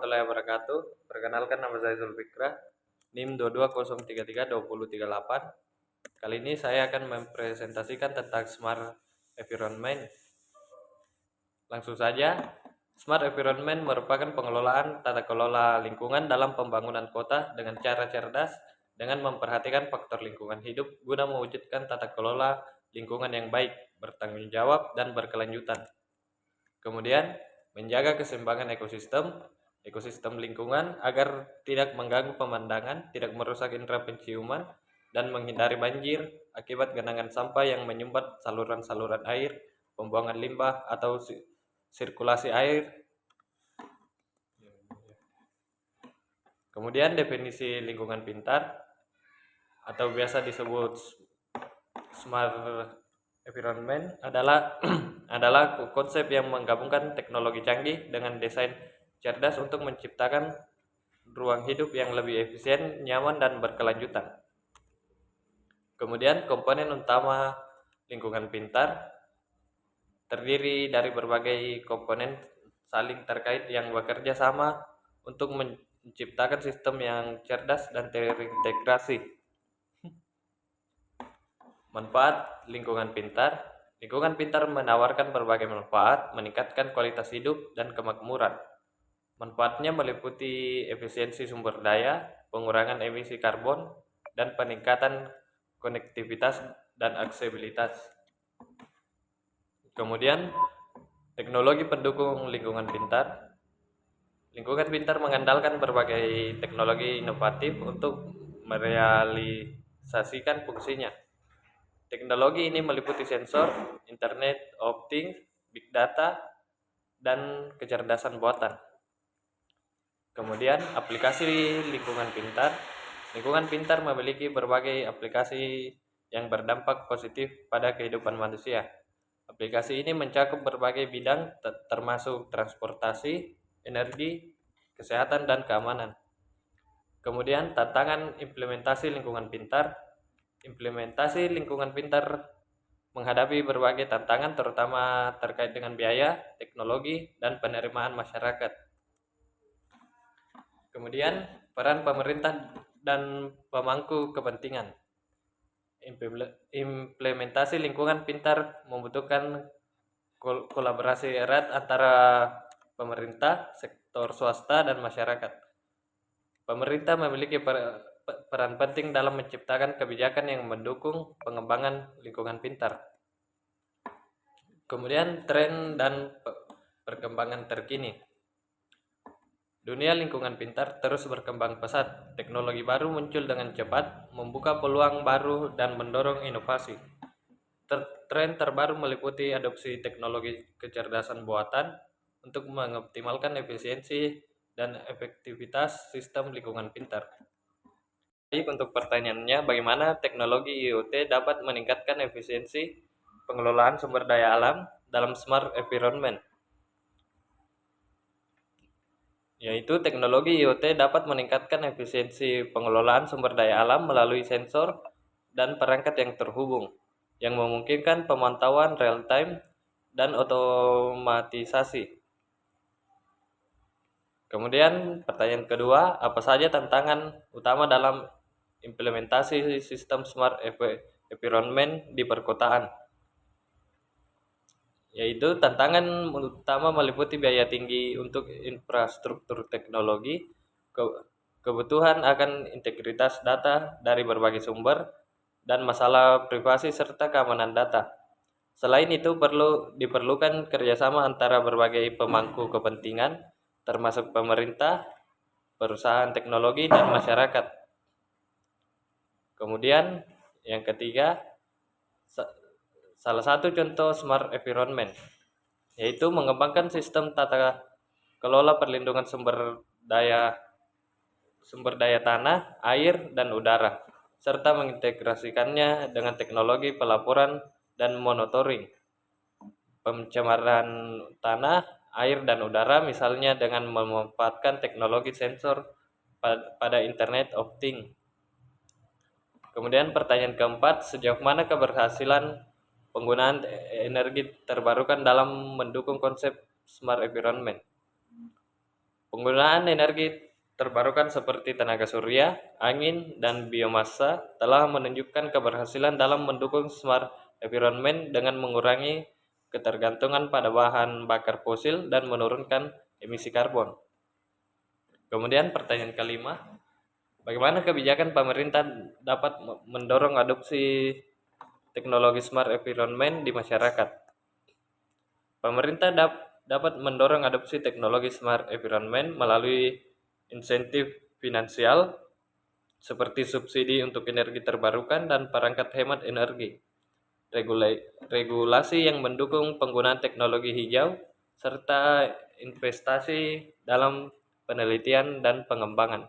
warahmatullahi wabarakatuh. Perkenalkan, nama saya Zulfikra, NIM 22033238. Kali ini saya akan mempresentasikan tentang Smart Environment. Langsung saja, Smart Environment merupakan pengelolaan tata kelola lingkungan dalam pembangunan kota dengan cara cerdas dengan memperhatikan faktor lingkungan hidup guna mewujudkan tata kelola lingkungan yang baik, bertanggung jawab, dan berkelanjutan. Kemudian, menjaga keseimbangan ekosistem lingkungan agar tidak mengganggu pemandangan, tidak merusak indera penciuman, dan menghindari banjir akibat genangan sampah yang menyumbat saluran-saluran air, pembuangan limbah, atau sirkulasi air. Kemudian definisi lingkungan pintar atau biasa disebut smart environment adalah konsep yang menggabungkan teknologi canggih dengan desain cerdas untuk menciptakan ruang hidup yang lebih efisien, nyaman, dan berkelanjutan. Kemudian komponen utama lingkungan pintar terdiri dari berbagai komponen saling terkait yang bekerja sama untuk menciptakan sistem yang cerdas dan terintegrasi. Manfaat lingkungan pintar. Lingkungan pintar menawarkan berbagai manfaat, meningkatkan kualitas hidup dan kemakmuran. Manfaatnya meliputi efisiensi sumber daya, pengurangan emisi karbon, dan peningkatan konektivitas dan aksesibilitas. Kemudian, teknologi pendukung lingkungan pintar. Lingkungan pintar mengandalkan berbagai teknologi inovatif untuk merealisasikan fungsinya. Teknologi ini meliputi sensor, Internet of Things, Big Data, dan kecerdasan buatan. Kemudian, aplikasi lingkungan pintar. Lingkungan pintar memiliki berbagai aplikasi yang berdampak positif pada kehidupan manusia. Aplikasi ini mencakup berbagai bidang termasuk transportasi, energi, kesehatan, dan keamanan. Kemudian, tantangan implementasi lingkungan pintar. Implementasi lingkungan pintar menghadapi berbagai tantangan terutama terkait dengan biaya, teknologi, dan penerimaan masyarakat. Kemudian, peran pemerintah dan pemangku kepentingan. Implementasi lingkungan pintar membutuhkan kolaborasi erat antara pemerintah, sektor swasta, dan masyarakat. Pemerintah memiliki peran penting dalam menciptakan kebijakan yang mendukung pengembangan lingkungan pintar. Kemudian tren dan perkembangan terkini. Dunia lingkungan pintar terus berkembang pesat. Teknologi baru muncul dengan cepat, membuka peluang baru dan mendorong inovasi. Tren terbaru meliputi adopsi teknologi kecerdasan buatan untuk mengoptimalkan efisiensi dan efektivitas sistem lingkungan pintar. Jadi untuk pertanyaannya, bagaimana teknologi IoT dapat meningkatkan efisiensi pengelolaan sumber daya alam dalam smart environment? Yaitu teknologi IoT dapat meningkatkan efisiensi pengelolaan sumber daya alam melalui sensor dan perangkat yang terhubung, yang memungkinkan pemantauan real-time dan otomatisasi. Kemudian pertanyaan kedua, apa saja tantangan utama dalam implementasi sistem smart environment di perkotaan? Yaitu tantangan utama meliputi biaya tinggi untuk infrastruktur teknologi, kebutuhan akan integritas data dari berbagai sumber, dan masalah privasi serta keamanan data. Selain itu diperlukan kerjasama antara berbagai pemangku kepentingan, termasuk pemerintah, perusahaan teknologi, dan masyarakat. Kemudian yang ketiga, salah satu contoh smart environment yaitu mengembangkan sistem tata kelola perlindungan sumber daya tanah, air, dan udara, serta mengintegrasikannya dengan teknologi pelaporan dan monitoring pencemaran tanah, air, dan udara, misalnya dengan memanfaatkan teknologi sensor pada Internet of Things. Kemudian pertanyaan keempat, sejauh mana keberhasilan penggunaan energi terbarukan dalam mendukung konsep smart environment? Penggunaan energi terbarukan seperti tenaga surya, angin, dan biomasa telah menunjukkan keberhasilan dalam mendukung smart environment dengan mengurangi ketergantungan pada bahan bakar fosil dan menurunkan emisi karbon. Kemudian pertanyaan kelima, bagaimana kebijakan pemerintah dapat mendorong adopsi teknologi smart environment di masyarakat? Pemerintah dapat mendorong adopsi teknologi smart environment melalui insentif finansial seperti subsidi untuk energi terbarukan dan perangkat hemat energi, regulasi yang mendukung penggunaan teknologi hijau, serta investasi dalam penelitian dan pengembangan.